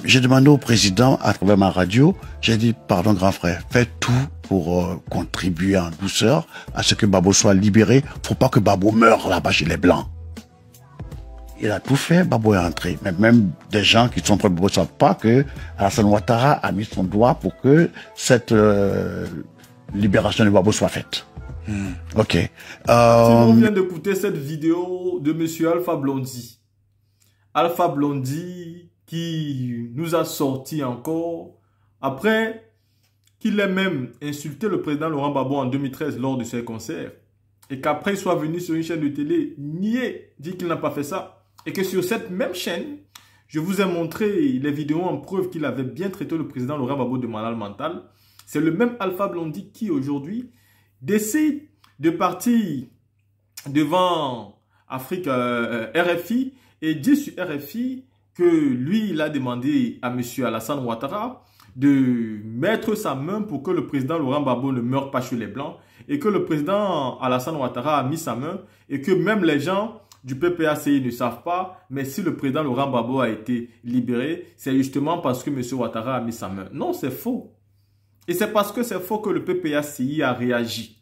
j'ai demandé au président, à travers ma radio, j'ai dit, pardon grand frère, faites tout pour contribuer en douceur à ce que Babo soit libéré. Faut pas que Babo meure là-bas chez les Blancs. Il a tout fait, Babo est rentré. Mais même des gens qui sont près de Babo ne savent pas que Alassane Ouattara a mis son doigt pour que cette libération de Babo soit faite. Ok. On vient d'écouter cette vidéo de monsieur Alpha Blondy. Alpha Blondy qui nous a sorti encore après qu'il ait même insulté le président Laurent Gbagbo en 2013 lors de ses concerts. Et qu'après il soit venu sur une chaîne de télé nier, dire qu'il n'a pas fait ça. Et que sur cette même chaîne, je vous ai montré les vidéos en preuve qu'il avait bien traité le président Laurent Gbagbo de malade mental. C'est le même Alpha Blondy qui aujourd'hui décide de partir devant Afrique RFI et dit sur RFI que lui, il a demandé à M. Alassane Ouattara de mettre sa main pour que le président Laurent Gbagbo ne meure pas chez les Blancs et que le président Alassane Ouattara a mis sa main et que même les gens du PPACI ne savent pas, mais si le président Laurent Gbagbo a été libéré, c'est justement parce que M. Ouattara a mis sa main. Non, c'est faux. Et c'est parce que c'est faux que le PPACI a réagi.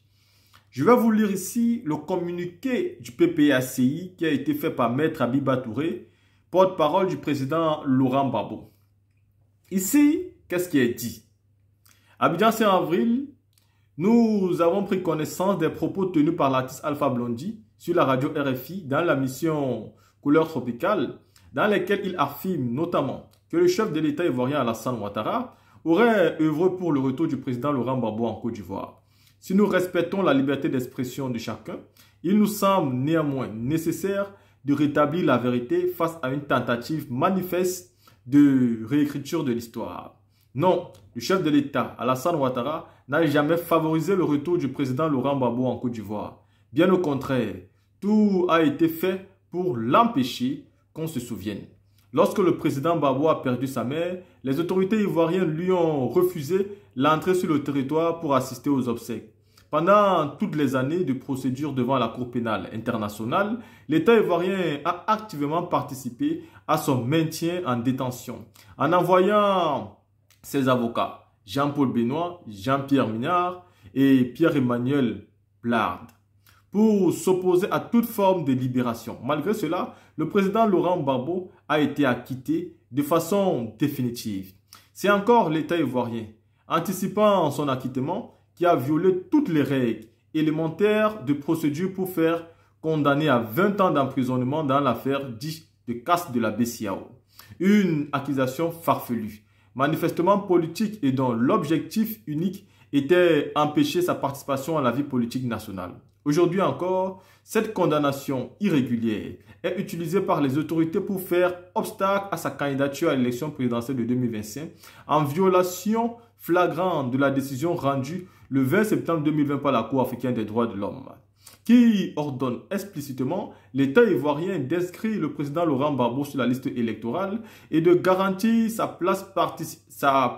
Je vais vous lire ici le communiqué du PPACI qui a été fait par Maître Abiba Touré, porte-parole du président Laurent Gbagbo. Ici, qu'est-ce qui est dit? Abidjan 5 avril, nous avons pris connaissance des propos tenus par l'artiste Alpha Blondy sur la radio RFI dans la mission Couleur Tropicale, dans lesquelles il affirme notamment que le chef de l'État ivoirien Alassane Ouattara aurait œuvré pour le retour du président Laurent Gbagbo en Côte d'Ivoire. Si nous respectons la liberté d'expression de chacun, il nous semble néanmoins nécessaire de rétablir la vérité face à une tentative manifeste de réécriture de l'histoire. Non, le chef de l'État, Alassane Ouattara, n'a jamais favorisé le retour du président Laurent Gbagbo en Côte d'Ivoire. Bien au contraire, tout a été fait pour l'empêcher, qu'on se souvienne. Lorsque le président Gbagbo a perdu sa mère, les autorités ivoiriennes lui ont refusé l'entrée sur le territoire pour assister aux obsèques. Pendant toutes les années de procédure devant la Cour pénale internationale, l'État ivoirien a activement participé à son maintien en détention, en envoyant ses avocats, Jean-Paul Benoît, Jean-Pierre Minard et Pierre-Emmanuel Blard, pour s'opposer à toute forme de libération. Malgré cela, le président Laurent Gbagbo a été acquitté de façon définitive. C'est encore l'État ivoirien, anticipant son acquittement, qui a violé toutes les règles élémentaires de procédure pour faire condamner à 20 ans d'emprisonnement dans l'affaire dite de casse de la BCAO. Une accusation farfelue, manifestement politique et dont l'objectif unique était empêcher sa participation à la vie politique nationale. Aujourd'hui encore, cette condamnation irrégulière est utilisée par les autorités pour faire obstacle à sa candidature à l'élection présidentielle de 2025 en violation flagrante de la décision rendue le 20 septembre 2020 par la Cour africaine des droits de l'homme, qui ordonne explicitement l'État ivoirien d'inscrire le président Laurent Gbagbo sur la liste électorale et de garantir sa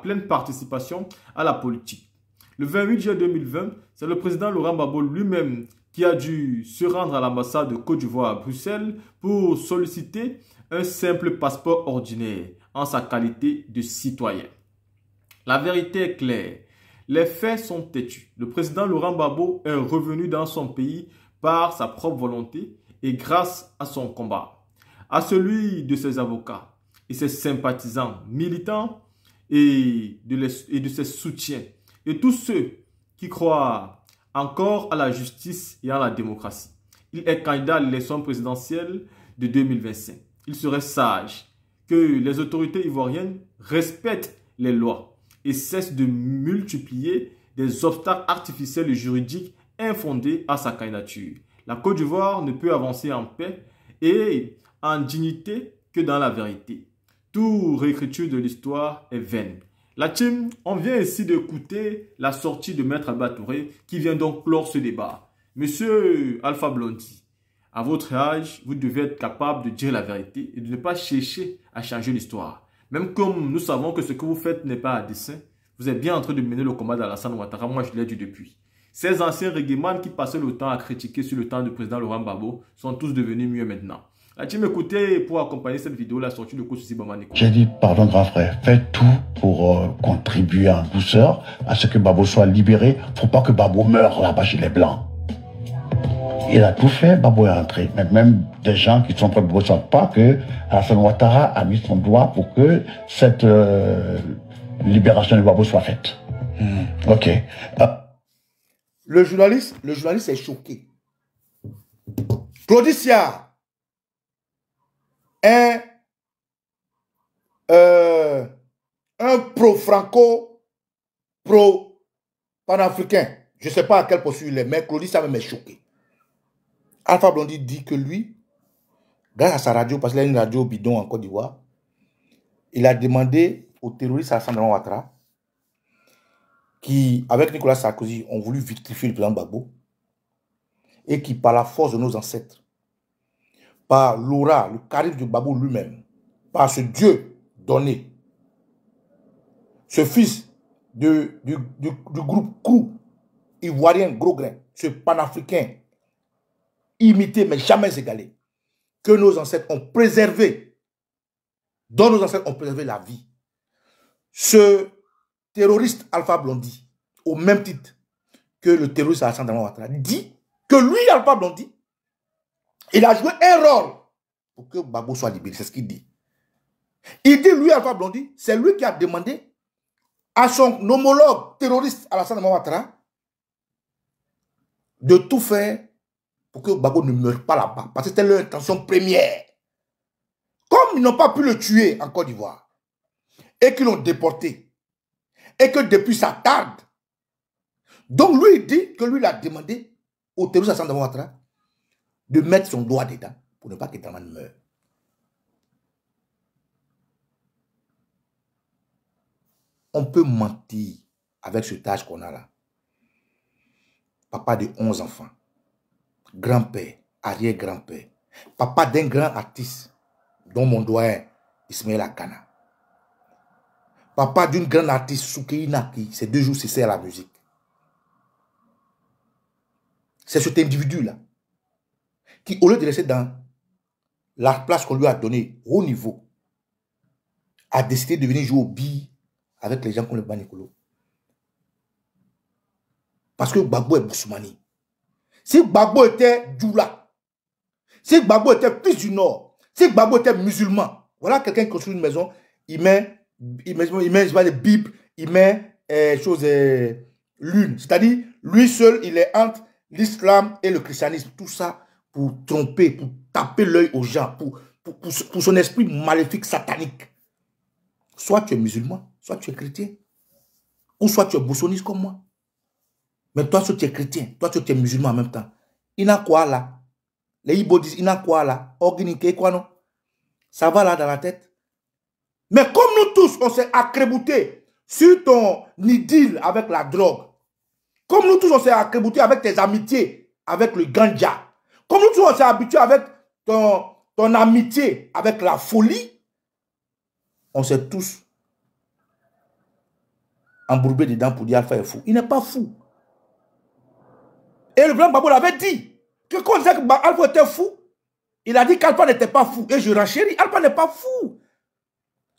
pleine participation à la politique. Le 28 juin 2020, c'est le président Laurent Gbagbo lui-même qui a dû se rendre à l'ambassade de Côte d'Ivoire à Bruxelles pour solliciter un simple passeport ordinaire en sa qualité de citoyen. La vérité est claire. Les faits sont têtus. Le président Laurent Gbagbo est revenu dans son pays par sa propre volonté et grâce à son combat, à celui de ses avocats et ses sympathisants militants et de ses soutiens et tous ceux qui croient encore à la justice et à la démocratie. Il est candidat à l'élection présidentielle de 2025. Il serait sage que les autorités ivoiriennes respectent les lois et cessent de multiplier des obstacles artificiels et juridiques infondés à sa candidature. La Côte d'Ivoire ne peut avancer en paix et en dignité que dans la vérité. Toute réécriture de l'histoire est vaine. La team, on vient ici d'écouter la sortie de Maître Abiba Touré qui vient donc clore ce débat. Monsieur Alpha Blondy, à votre âge, vous devez être capable de dire la vérité et de ne pas chercher à changer l'histoire. Même comme nous savons que ce que vous faites n'est pas à dessein, vous êtes bien en train de mener le combat d'Alassane Ouattara, moi je l'ai dit depuis. Ces anciens reggaeman qui passaient le temps à critiquer sur le temps du président Laurent Gbagbo sont tous devenus mieux maintenant. As-tu m'écouté pour accompagner cette vidéo, la sortie de Kossousi Bamaniko? J'ai dit, pardon grand frère, fais tout pour contribuer en douceur à ce que Babo soit libéré. Faut pas que Babo meure là-bas chez les Blancs. Il a tout fait, Babo est rentré. Mais même des gens qui sont prêts ne savent pas que Alassane Ouattara a mis son doigt pour que cette libération de Babo soit faite. Ok. Le journaliste est choqué. Claudicia est un pro-franco, pro-panafricain. Je ne sais pas à quel poste il est, mais Claudicia même est choqué. Alpha Blondy dit que lui, grâce à sa radio, parce qu'il a une radio bidon en Côte d'Ivoire, il a demandé aux terroristes Alassane Ouattara, qui, avec Nicolas Sarkozy, ont voulu vitrifier le président Gbagbo, et qui, par la force de nos ancêtres, par l'aura, le charisme de Gbagbo lui-même, par ce Dieu donné, ce fils du groupe Krou, ivoirien gros grain, ce panafricain, imité mais jamais égalé, que nos ancêtres ont préservé, dont nos ancêtres ont préservé la vie. Ce terroriste Alpha Blondy, au même titre que le terroriste Alassane Ouattara, dit que lui, Alpha Blondy, il a joué un rôle pour que Gbagbo soit libéré. C'est ce qu'il dit. Il dit, lui, Alpha Blondy, c'est lui qui a demandé à son homologue terroriste Alassane Ouattara de tout faire pour que Gbagbo ne meure pas là-bas. Parce que c'était leur intention première. Comme ils n'ont pas pu le tuer en Côte d'Ivoire et qu'ils l'ont déporté et que depuis ça tarde. Donc lui, il dit que lui, il a demandé au terroriste Alassane Ouattara de mettre son doigt dedans pour ne pas que Draman meure. On peut mentir avec ce tâche qu'on a là. Papa de 11 enfants, grand-père, arrière-grand-père, papa d'un grand artiste, dont mon doyen Ismaël Akana, papa d'une grande artiste, Soukeina, qui ces 2 jours se sert à la musique. C'est cet individu-là qui, au lieu de rester dans la place qu'on lui a donnée au niveau, a décidé de venir jouer au billes avec les gens comme le Banikolo. Parce que Gbagbo est Boussoumani. Si Gbagbo était Djoula, si Gbagbo était fils du Nord, si Gbagbo était musulman, voilà quelqu'un qui construit une maison, il met des Bibles, il met lune. C'est-à-dire, lui seul, il est entre l'islam et le christianisme. Tout ça pour tromper, pour taper l'œil aux gens, pour son esprit maléfique, satanique. Soit tu es musulman, soit tu es chrétien. Ou soit tu es boussoniste comme moi. Mais toi, soit tu es chrétien, toi, tu es musulman en même temps. Il n'a quoi là? Les Ibo disent, il n'a quoi là? Organique, quoi non? Ça va là dans la tête? Mais comme nous tous, on s'est accrébouté sur ton idylle avec la drogue, comme nous tous, on s'est accrébouté avec tes amitiés avec le ganja, comme nous tous, on s'est habitué avec ton amitié avec la folie, on s'est tous embourbés dedans pour dire Alpha est fou. Il n'est pas fou. Et le blanc Gbagbo l'avait dit que quand on disait que Alpha était fou, il a dit qu'Alpha n'était pas fou. Et je renchéris, Alpha n'est pas fou.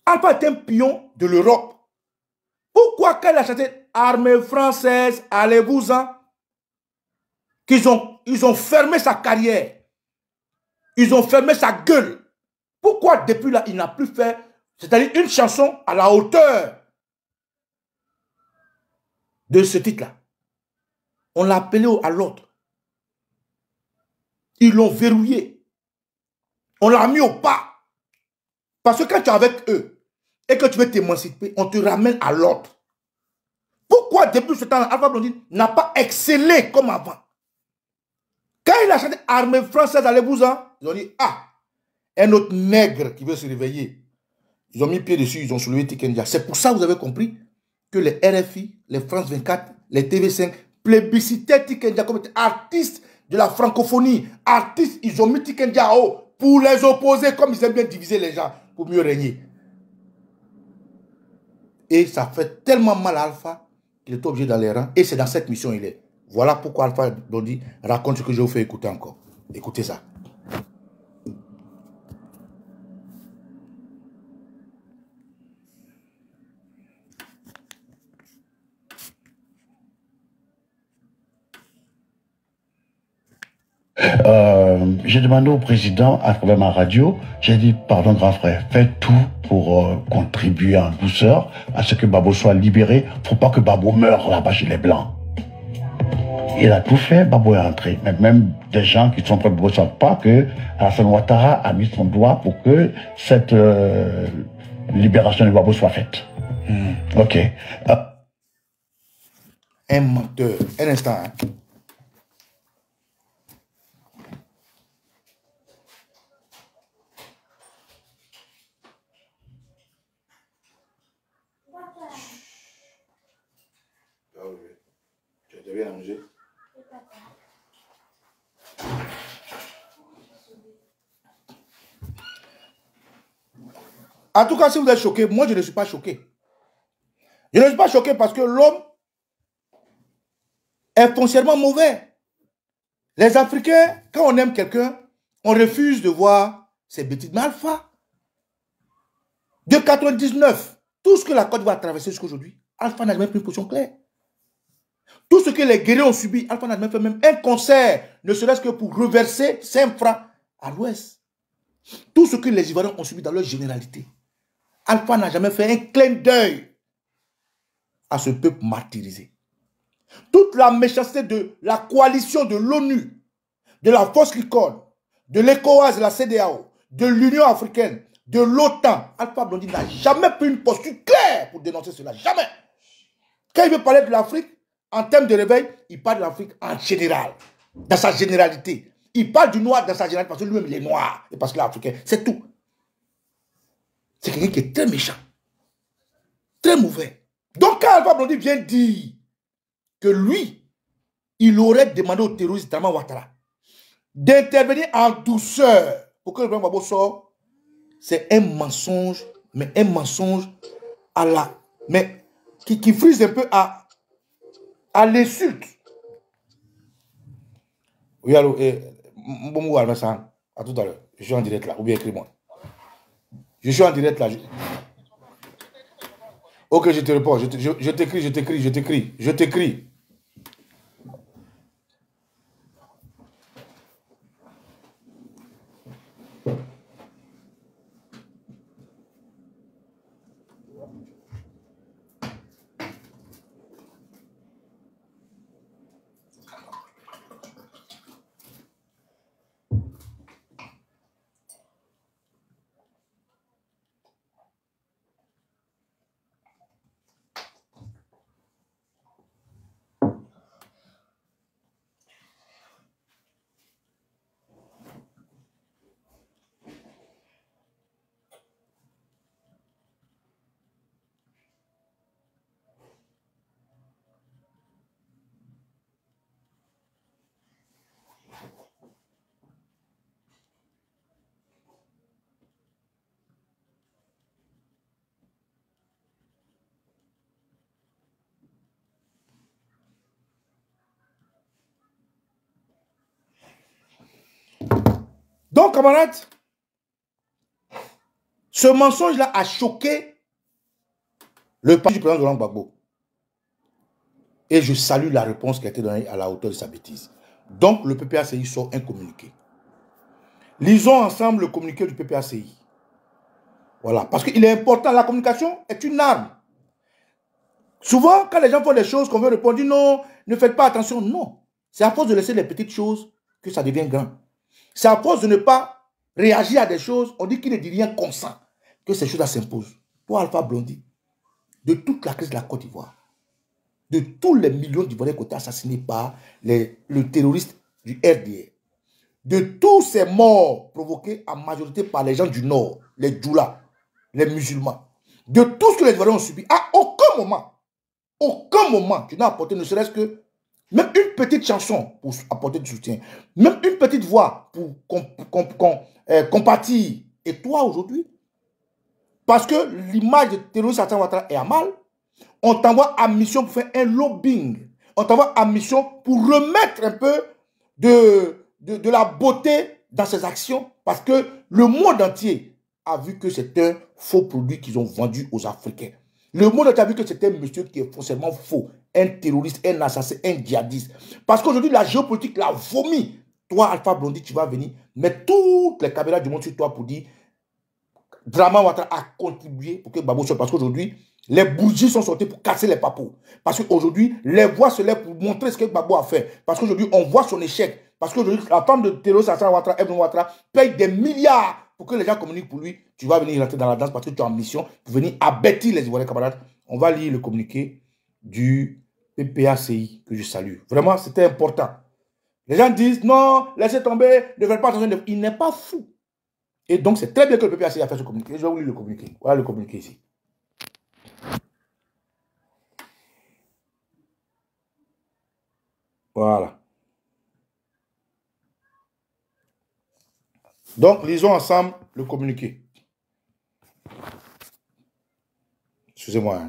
Alpha est un pion de l'Europe. Pourquoi qu'elle a chanté Armée française, allez-vous-en, qu'ils ont fermé sa carrière. Ils ont fermé sa gueule. Pourquoi depuis là, il n'a plus fait, c'est-à-dire une chanson à la hauteur de ce titre-là. On l'a appelé à l'autre. Ils l'ont verrouillé. On l'a mis au pas. Parce que quand tu es avec eux et que tu veux t'émanciper, on te ramène à l'ordre. Pourquoi depuis ce temps, Alpha Blondy n'a pas excellé comme avant? Quand il a chanté Armée française, allez-vous-en, ils ont dit, ah, un autre nègre qui veut se réveiller. Ils ont mis pied dessus, ils ont soulevé Tikenja. C'est pour ça que vous avez compris que les RFI, les France 24, les TV5 plébiscitaient Tikenja comme artiste de la francophonie. Artistes, ils ont mis Tikenja en haut pour les opposer, comme ils aiment bien diviser les gens pour mieux régner. Et ça fait tellement mal à Alpha qu'il est obligé d'aller rangs. Et c'est dans cette mission qu'il est. Voilà pourquoi Alpha Blondy raconte ce que je vous fais écouter encore. Écoutez ça. J'ai demandé au président, à travers ma radio, j'ai dit, pardon grand frère, faites tout pour contribuer en douceur à ce que Babo soit libéré. Faut pas que Babo meure là-bas chez les Blancs. Il a tout fait, Babo est rentré. Mais même des gens qui sont près de Babo ne savent pas que Alassane Ouattara a mis son doigt pour que cette libération de Babo soit faite. Ok. Un menteur. Un instant. Hein. Tu viens à manger? En tout cas, si vous êtes choqué, moi je ne suis pas choqué. Je ne suis pas choqué parce que l'homme est foncièrement mauvais. Les Africains, quand on aime quelqu'un, on refuse de voir ses bêtises. Mais Alpha, de 99, tout ce que la Côte d'Ivoire a traversé jusqu'à aujourd'hui, Alpha n'a jamais pris une position claire. Tout ce que les guerriers ont subi, Alpha n'a jamais fait même un concert, ne serait-ce que pour reverser 5 francs à l'Ouest. Tout ce que les Ivoiriens ont subi dans leur généralité, Alpha n'a jamais fait un clin d'œil à ce peuple martyrisé. Toute la méchanceté de la coalition de l'ONU, de la Force Licorne, de l'ECOWAS, de la CEDEAO, de l'Union africaine, de l'OTAN, Alpha Blondy n'a jamais pris une posture claire pour dénoncer cela. Jamais. Quand il veut parler de l'Afrique, en termes de réveil, il parle de l'Afrique en général, dans sa généralité. Il parle du noir dans sa généralité parce que lui-même il est noir et parce qu'il est africain. C'est tout. C'est quelqu'un qui est très méchant, très mauvais. Donc quand Alpha Blondy vient dire que lui, il aurait demandé au terroriste Dama Ouattara d'intervenir en douceur pour que le président Gbagbo sorte, c'est un mensonge, mais un mensonge à la... mais qui frise un peu à l'insulte. Oui, allô, bon, à tout à l'heure. Je suis en direct là, ou bien écris-moi. Je suis en direct là. Ok, je te réponds. Je t'écris. Donc, camarades, ce mensonge-là a choqué le parti du président Laurent Gbagbo. Et je salue la réponse qui a été donnée à la hauteur de sa bêtise. Donc, le PPACI sort un communiqué. Lisons ensemble le communiqué du PPACI. Voilà, parce qu'il est important, la communication est une arme. Souvent, quand les gens font des choses, qu'on veut répondre, non, ne faites pas attention. Non, c'est à force de laisser les petites choses que ça devient grand. C'est à force de ne pas réagir à des choses, on dit qu'il ne dit rien consent, que ces choses-là s'imposent. Pour Alpha Blondy, de toute la crise de la Côte d'Ivoire, de tous les millions d'Ivoiriens qui ont été assassinés par le terroriste du RDR, de tous ces morts provoqués en majorité par les gens du Nord, les Djoula, les musulmans, de tout ce que les Ivoiriens ont subi, à aucun moment, tu n'as apporté ne serait-ce que même une petite chanson pour apporter du soutien, même une petite voix pour compatir. Et toi aujourd'hui, parce que l'image de terroriste Alassane Ouattara est à mal, on t'envoie en mission pour faire un lobbying. On t'envoie en mission pour remettre un peu de la beauté dans ses actions, parce que le monde entier a vu que c'est un faux produit qu'ils ont vendu aux Africains. Le monde entier a vu que c'est un monsieur qui est forcément faux, un terroriste, un assassin, un djihadiste. Parce qu'aujourd'hui, la géopolitique l'a vomi. toi, Alpha Blondy, tu vas venir mettre toutes les caméras du monde sur toi pour dire Dramane Ouattara a contribué pour que Gbagbo sorte. Parce qu'aujourd'hui, les bougies sont sorties pour casser les papous. Parce qu'aujourd'hui, les voix se lèvent pour montrer ce que Gbagbo a fait. Parce qu'aujourd'hui, on voit son échec. Parce qu'aujourd'hui, la femme de terroriste Alassane Ouattara, Ebnou Ouattara, paye des milliards pour que les gens communiquent pour lui. Tu vas venir rentrer dans la danse parce que tu es en mission pour venir abattre les Ivoiriens camarades. On va lire le communiqué du PPACI que je salue. Vraiment, c'était important. Les gens disent, non, laissez tomber, ne faites pas attention. Il n'est pas fou. Et donc, c'est très bien que le PPACI a fait ce communiqué. Je vais vous lire le communiqué. Voilà le communiqué ici. Voilà. Donc, lisons ensemble le communiqué. Excusez-moi. Hein.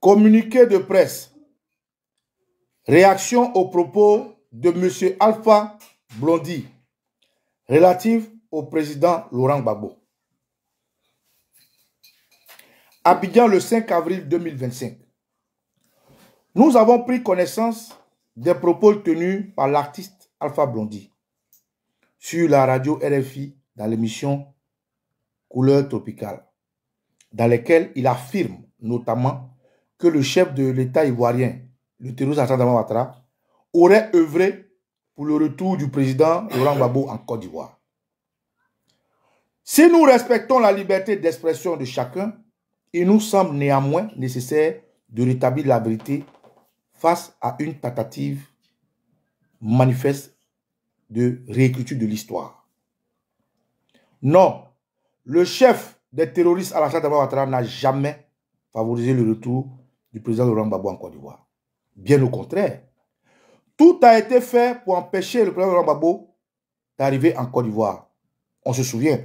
Communiqué de presse. Réaction aux propos de M. Alpha Blondy relative au président Laurent Gbagbo. Abidjan le 5 avril 2025. Nous avons pris connaissance des propos tenus par l'artiste Alpha Blondy sur la radio RFI dans l'émission Couleur tropicale, dans lesquelles il affirme notamment que le chef de l'État ivoirien, le terroriste Alassane Ouattara, aurait œuvré pour le retour du président Laurent Gbagbo en Côte d'Ivoire. Si nous respectons la liberté d'expression de chacun, il nous semble néanmoins nécessaire de rétablir la vérité face à une tentative manifeste de réécriture de l'histoire. Non, le chef des terroristes Alassane Ouattara n'a jamais favorisé le retour du président Laurent Gbagbo en Côte d'Ivoire. Bien au contraire, tout a été fait pour empêcher le président Laurent Gbagbo d'arriver en Côte d'Ivoire. On se souvient.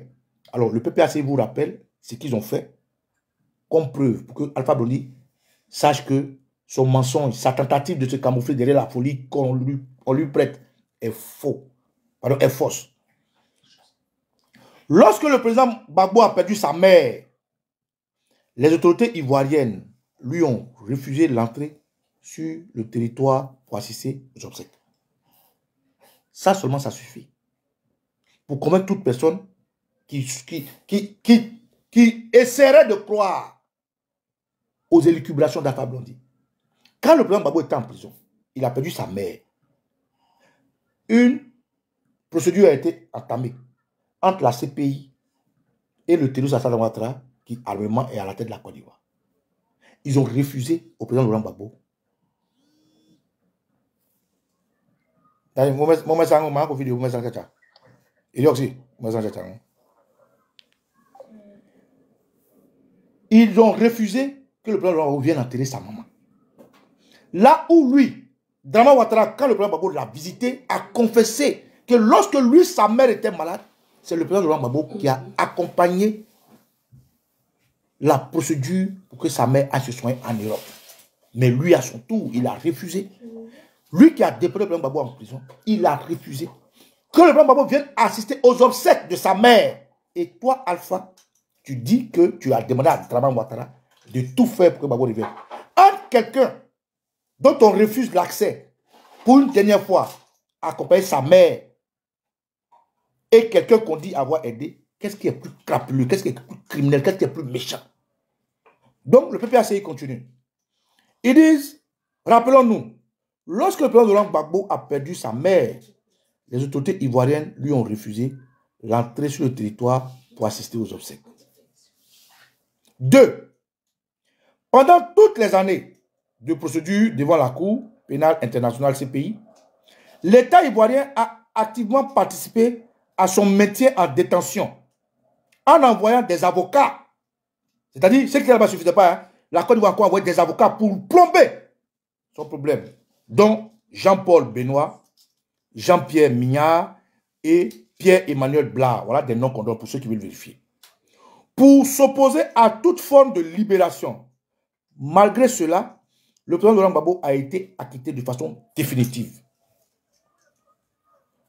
Alors, le PPAC vous rappelle ce qu'ils ont fait comme preuve pour que Alpha Blondy sache que son mensonge, sa tentative de se camoufler derrière la folie qu'on lui prête est faux. Pardon, est fausse. Lorsque le président Gbagbo a perdu sa mère, les autorités ivoiriennes lui ont refusé l'entrée sur le territoire pour assister aux obsèques. Ça seulement, ça suffit. Pour convaincre toute personne qui essaierait de croire aux élucubrations d'Alpha Blondy. Quand le président Gbagbo était en prison, il a perdu sa mère. Une procédure a été entamée entre la CPI et le terroriste Alassane Ouattara, qui armement est à la tête de la Côte d'Ivoire. Ils ont refusé au président Laurent Gbagbo. Ils ont refusé que le président Laurent Gbagbo vienne enterrer sa maman. Là où lui, Dramane Ouattara, quand le président Gbagbo l'a visité, a confessé que lorsque lui, sa mère était malade, c'est le président Laurent Gbagbo qui a accompagné la procédure pour que sa mère aille se soigner en Europe. Mais lui, à son tour, il a refusé. Lui qui a déposé le président Gbagbo en prison, il a refusé que le président Gbagbo vienne assister aux obsèques de sa mère. Et toi, Alpha, tu dis que tu as demandé à Dramane Ouattara de tout faire pour que Gbagbo revienne. Entre quelqu'un dont on refuse l'accès pour une dernière fois à accompagner sa mère et quelqu'un qu'on dit avoir aidé, qu'est-ce qui est plus crapuleux, qu'est-ce qui est plus criminel, qu'est-ce qui est plus méchant? Donc, le PPACI continue. Ils disent, rappelons-nous, lorsque le président Laurent Gbagbo a perdu sa mère, les autorités ivoiriennes lui ont refusé l'entrée sur le territoire pour assister aux obsèques. 2. Pendant toutes les années de procédure devant la Cour pénale internationale CPI, l'État ivoirien a activement participé à son maintien en détention en envoyant des avocats. C'est-à-dire, ce qui ne suffisait pas, hein, la Côte d'Ivoire a envoyé des avocats pour plomber son problème, dont Jean-Paul Benoît, Jean-Pierre Mignard et Pierre-Emmanuel Blard. Voilà des noms qu'on donne pour ceux qui veulent vérifier. Pour s'opposer à toute forme de libération. Malgré cela, le président Laurent Gbagbo a été acquitté de façon définitive.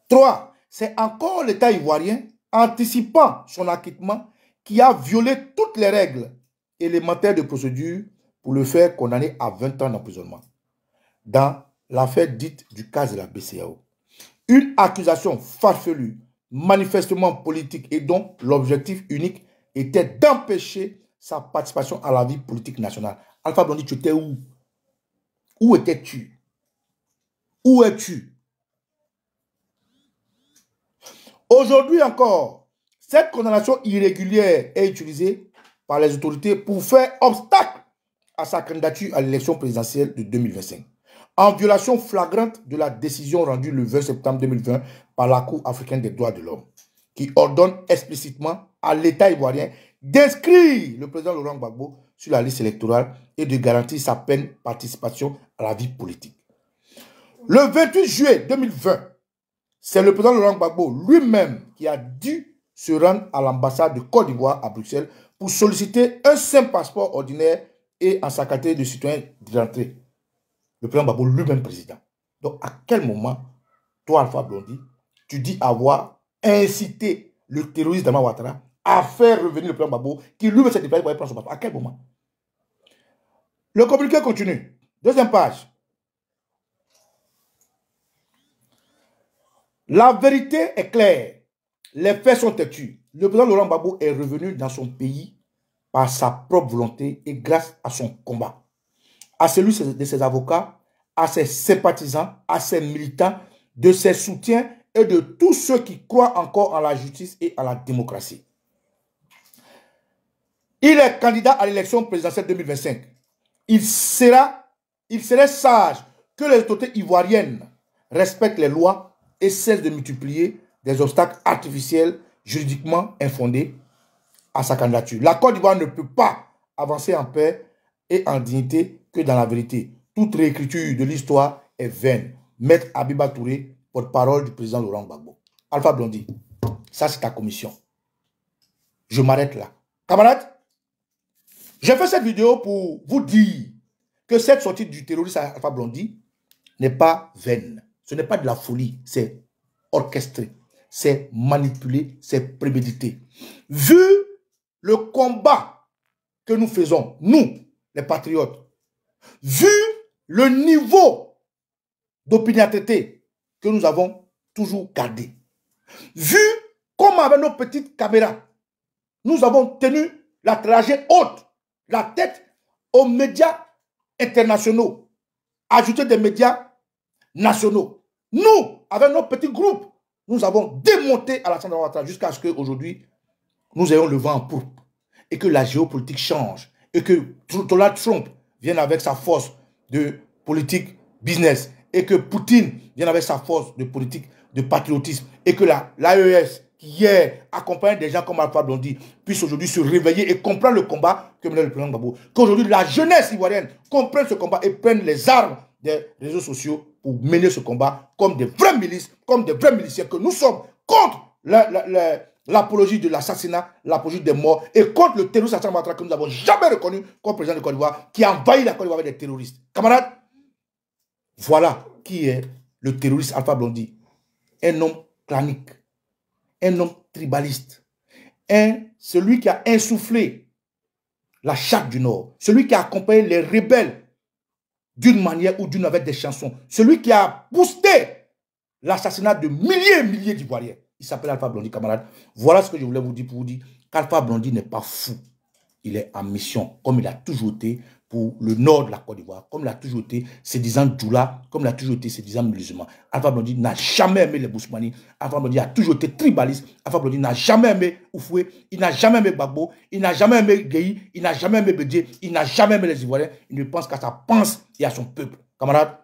3. C'est encore l'État ivoirien, anticipant son acquittement, qui a violé toutes les règles élémentaires de procédure pour le faire condamner à 20 ans d'emprisonnement. Dans l'affaire dite du cas de la BCEAO. Une accusation farfelue, manifestement politique et dont l'objectif unique était d'empêcher sa participation à la vie politique nationale. Alpha Blondy, tu étais où? Où étais-tu? Où es-tu? Aujourd'hui encore, cette condamnation irrégulière est utilisée par les autorités pour faire obstacle à sa candidature à l'élection présidentielle de 2025, en violation flagrante de la décision rendue le 20 septembre 2020 par la Cour africaine des droits de l'homme, qui ordonne explicitement à l'État ivoirien d'inscrire le président Laurent Gbagbo sur la liste électorale et de garantir sa pleine participation à la vie politique. Le 28 juillet 2020, c'est le président Laurent Gbagbo lui-même qui a dû se rendre à l'ambassade de Côte d'Ivoire à Bruxelles pour solliciter un simple passeport ordinaire et en sa qualité de citoyen d'entrée. Le président Gbagbo lui-même président. Donc à quel moment, toi Alpha Blondy, tu dis avoir incité le terroriste Dama Ouattara à faire revenir le président Gbagbo qui lui-même s'est déplacé pour aller prendre son passeport? À quel moment? Le communiqué continue. Deuxième page. La vérité est claire. Les faits sont têtus. Le président Laurent Gbagbo est revenu dans son pays par sa propre volonté et grâce à son combat, à celui de ses avocats, à ses sympathisants, à ses militants, de ses soutiens et de tous ceux qui croient encore en la justice et à la démocratie. Il est candidat à l'élection présidentielle 2025. Il serait sage que les autorités ivoiriennes respectent les lois et cessent de multiplier des obstacles artificiels juridiquement infondés à sa candidature. La Côte d'Ivoire ne peut pas avancer en paix et en dignité que dans la vérité. Toute réécriture de l'histoire est vaine. Maître Abiba Touré, porte-parole du président Laurent Gbagbo. Alpha Blondy, ça c'est ta commission. Je m'arrête là. Camarades, j'ai fait cette vidéo pour vous dire que cette sortie du terroriste Alpha Blondy n'est pas vaine. Ce n'est pas de la folie, c'est orchestré, c'est manipulé, c'est prémédité. Vu le combat que nous faisons, nous, les patriotes, vu le niveau d'opiniâtreté que nous avons toujours gardé, vu comment avec nos petites caméras, nous avons tenu la dragée haute, la tête aux médias internationaux, ajouter des médias nationaux. Nous, avec nos petits groupes, nous avons démonté Alassane Ouattara jusqu'à ce qu'aujourd'hui, nous ayons le vent en pourpre et que la géopolitique change et que Donald Trump vienne avec sa force de politique business et que Poutine vienne avec sa force de politique de patriotisme et que l'AES qui hier accompagne des gens comme Alpha Blondy puisse aujourd'hui se réveiller et comprendre le combat que menait le président Gbagbo. Qu'aujourd'hui la jeunesse ivoirienne comprenne ce combat et prenne les armes des réseaux sociaux pour mener ce combat comme des vraies milices, comme des vrais miliciens, que nous sommes contre l'apologie de l'assassinat, l'apologie des morts et contre le terroriste Alassane Ouattara que nous n'avons jamais reconnu comme président de Côte d'Ivoire qui a envahi la Côte d'Ivoire avec des terroristes. Camarades, voilà qui est le terroriste Alpha Blondy. Un homme clanique, un homme tribaliste, celui qui a insufflé la charte du Nord, celui qui a accompagné les rebelles d'une manière ou d'une avec des chansons, celui qui a boosté l'assassinat de milliers et milliers d'Ivoiriens. Il s'appelle Alpha Blondy, camarades. Voilà ce que je voulais vous dire pour vous dire qu'Alpha Blondy n'est pas fou. Il est en mission, comme il a toujours été pour le nord de la Côte d'Ivoire, comme il a toujours été ses 10 ans Djoula, comme il a toujours été ses 10 ans musulmans. Alpha Blondy n'a jamais aimé les Bousmani. Alpha Blondy a toujours été tribaliste. Alpha Blondy n'a jamais aimé Oufoué. Il n'a jamais aimé Gbagbo. Il n'a jamais aimé Gueye. Il n'a jamais aimé Bédié. Il n'a jamais aimé les Ivoiriens. Il ne pense qu'à sa panse et à son peuple. Camarades,